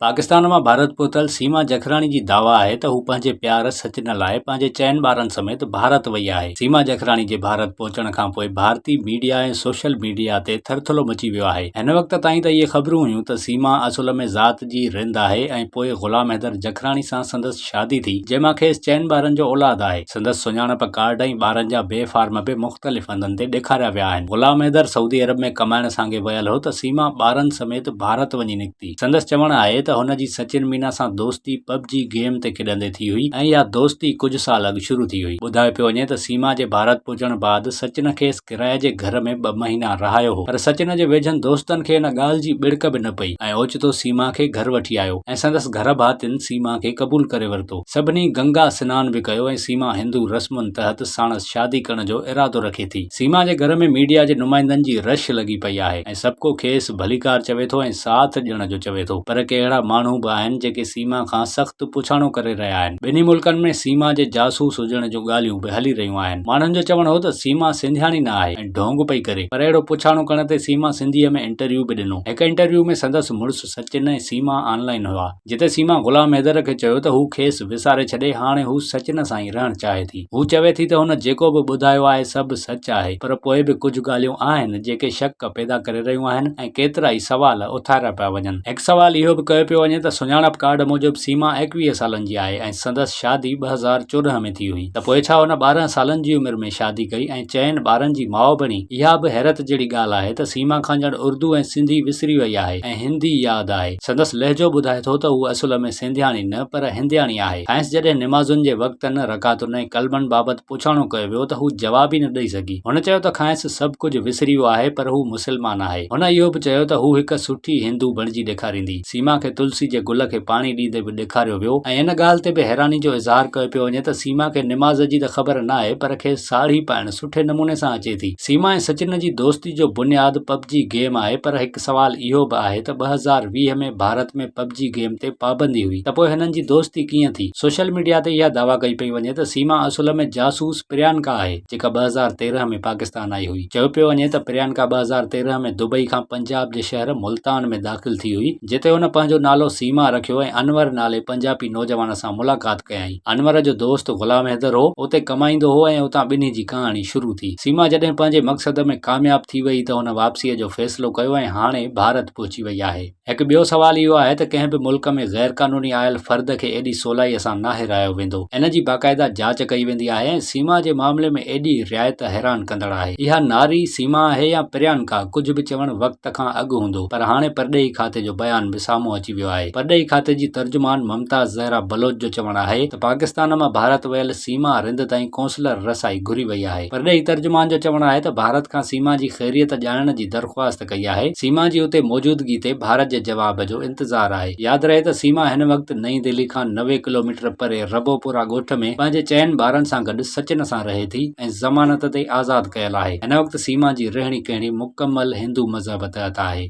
पाकिस्तान में भारत पहुतल सीमा जखरानी जी दावा है तो हू पंहिंजे प्यार सचिन लाइ पंहिंजे चइनि ॿारनि समेत भारत वई आहे। सीमा जखरानी जे भारत पहुचण खां पोइ भारतीय मीडिया ऐं सोशल मीडिया ते थरथलो मची वियो आहे। हिन वक़्त ताईं त इहे ख़बरूं हुयूं त सीमा असुल में ज़ात जी रिंद आहे ऐं पोइ ग़ुलाम हैदर जखरानी सां संदसि शादी थी, जंहिंमां खेसि चइनि ॿारनि जो औलाद आहे। संदसि सुञाणप कार्ड ऐं ॿारनि जा बे फार्म बि मुख़्तलिफ़ हंधनि ते ॾेखारिया विया आहिनि। ग़ुलाम हैदर सऊदी अरब में कमाइण सांगे वियल हो त सीमा ॿारनि समेत भारत वञी निकिती। संदसि चवणु आहे त हुनजी सचिन मीना सां दोस्ती पबजी गेम ते खेॾंदे थी हुई ऐं इहा दोस्ती कुझु साल अॻु शुरू थी हुई। ॿुधायो पियो वञे त सीमा जे भारत पहुचण बाद सचिन खेसि किराए जे घर में 2 महीना रहायो हो, पर सचिन जे वेझनि दोस्तनि खे हिन ॻाल्हि जी बिड़क बि न पई ऐं ओचितो सीमा खे घर वठी आयो ऐं संदसि घर भातियुनि सीमा खे क़बूल करे वरितो। सभिनी गंगा सनान बि कयो ऐं सीमा हिंदू रस्मुनि तहत साणसि शादी करण जो इरादो रखे थी। सीमा जे घर में मीडिया जे नुमाइंदनि जी रश लॻी पई आहे ऐं सभु को खेसि भलीकार चवे थो ऐं साथ ॾियण जो चवे थो, पर के अहिड़ा माण्हू बि आहिनि जेके सीमा खां सख़्तु पुछाणो करे रहिया आहिनि। ॿिन्ही मुल्कनि में सीमा जे जासूस हुजण जूं ॻाल्हियूं बि हली रहियूं आहिनि। माण्हुनि जो चवणु हो त सीमा सिंधियाणी न आहे ऐं ढोंग पई करे, पर अहिड़ो पुछाणो करण ते सीमा सिंधीअ में इंटरव्यू बि ॾिनो। हिकु इंटरव्यू में संदसि मुड़ुसु सचिन ऐं सीमा ऑनलाइन हुआ, जिते सीमा ग़ुलाम हैदर खे चयो त हू खेसि विसारे छॾे, हाणे हू सचिन सां ई रहणु चाहे थी। हू चवे थी त हुन जेको बि ॿुधायो आहे सभु सच आहे, पर पोइ बि कुझु ॻाल्हियूं आहिनि जेके शक पैदा करे रहियूं आहिनि ऐं केतिरा ई सवाल उथारिया पिया वञनि। हिकु सवाल इहो बि कयो पियो वञे त सुञाणप कार्ड मूजिबि सीमा 21 सालनि जी आहे ऐं संदसि शादी 2014 में थी हुई, त पोइ छा हुन 12 सालनि जी उमिरि में शादी कई ऐं चइनि ॿारनि जी माउ बणी। इहा बि हैरत जहिड़ी ॻाल्हि आहे त सीमा खां ॼण उर्दू ऐं सिंधी विसरी वई आहे ऐं हिंदी यादि आहे। संदसि लहजो ॿुधाए थो त हू असुल में सिंधियाणी न पर हिंदियाणी आहे। ऐं जॾहिं निमाज़ुनि जे वक़्तनि रकातुनि ऐं कलमनि बाबति पुछाणो कयो वियो त हू जवाब ई न ॾेई सघी। हुन चयो त खांइसि सभु कुझु विसरी वियो आहे, पर हू मुस्लमान आहे। हुन इहो बि चयो त हू हिकु सुठी हिंदू बणिजी ॾेखारींदी। सीमा खे तुलसी जे गुल खे पाणी ॾींदे बि ॾेखारियो वियो ऐं इन ॻाल्हि ते बि हैरानी जो इज़हार कयो पियो वञे त सीमा खे निमाज़ जी त ख़बर न आहे, पर खेसि साड़ी पाइण सुठे नमूने सां अचे थी। सीमा ऐं सचिन जी दोस्ती जो बुनियादु पबजी गेम आहे, पर हिकु सवाल इहो बि आहे त 2020 में भारत में पबजी गेम ते पाबंदी हुई, त पोइ हिननि जी दोस्ती कीअं थी। सोशल मीडिया ते इहा दावा कई पई वञे त सीमा असुल में जासूस प्रियंका आहे, जेका 2013 में पाकिस्तान आई हुई। चयो पियो वञे त प्रियंका 2013 में दुबई खां पंजाब जे शहर मुल्तान में दाख़िल थी हुई, जिते हुन पंहिंजो नालो सीमा रखियो ऐं अनवर नाले पंजाबी नौजवान सां मुलाक़ात कयई। अनवर जो दोस्त ग़ुलाम हैदर हो, उते कमाईंदो हो ऐं उतां ॿिन्ही जी कहाणी शुरू थी। सीमा जॾहिं पंहिंजे मक़सद में कामयाब थी वई त हुन वापसीअ जो फ़ैसिलो कयो ऐं हाणे भारत पहुची वई आहे। हिकु ॿियो सवाल इहो आहे त कंहिं बि मुल्क में गैर कानूनी आयल फर्द खे एॾी सवलाईअ सां न हिरायो वेंदो। इन जी बाक़ाइदा जांच कई वेंदी आहे ऐं सीमा जे मामले में एॾी रिआयत हैरान कंदड़ आहे। इहा नारी सीमा आहे या प्रियंका, कुझु बि चवणु वक़्त खां अॻु हूंदो, पर हाणे परॾेही खाते जो बयान बि साम्हूं अची वियो आहे। परॾेही खाते जी तर्जुमान मुमताज़ ज़हरा बलोच जो चवणु आहे त पाकिस्तान मां भारत वियल सीमा रिंद ताईं कौंसलर रसाई घुरी वई आहे। परॾेही तर्जुमान जो चवणु आहे त भारत खां सीमा जी ख़ैरियत ॼाणण जी दरख़्वास्त कई आहे। सीमा जी उते मौजूदगी ते भारत जे जवाब जो इंतज़ार आहे। यादि रहे त सीमा हिन वक़्तु नईं दिल्ली खां 90 किलोमीटर परे रबोपुरा ॻोठ में पंहिंजे चइनि ॿारनि सां गॾु सचिन सां रहे थी ऐं ज़मानत ते आज़ादु कयल आहे। हिन वक़्तु सीमा जी रहणी कहणी मुकमल हिंदू मज़हब तहत आहे।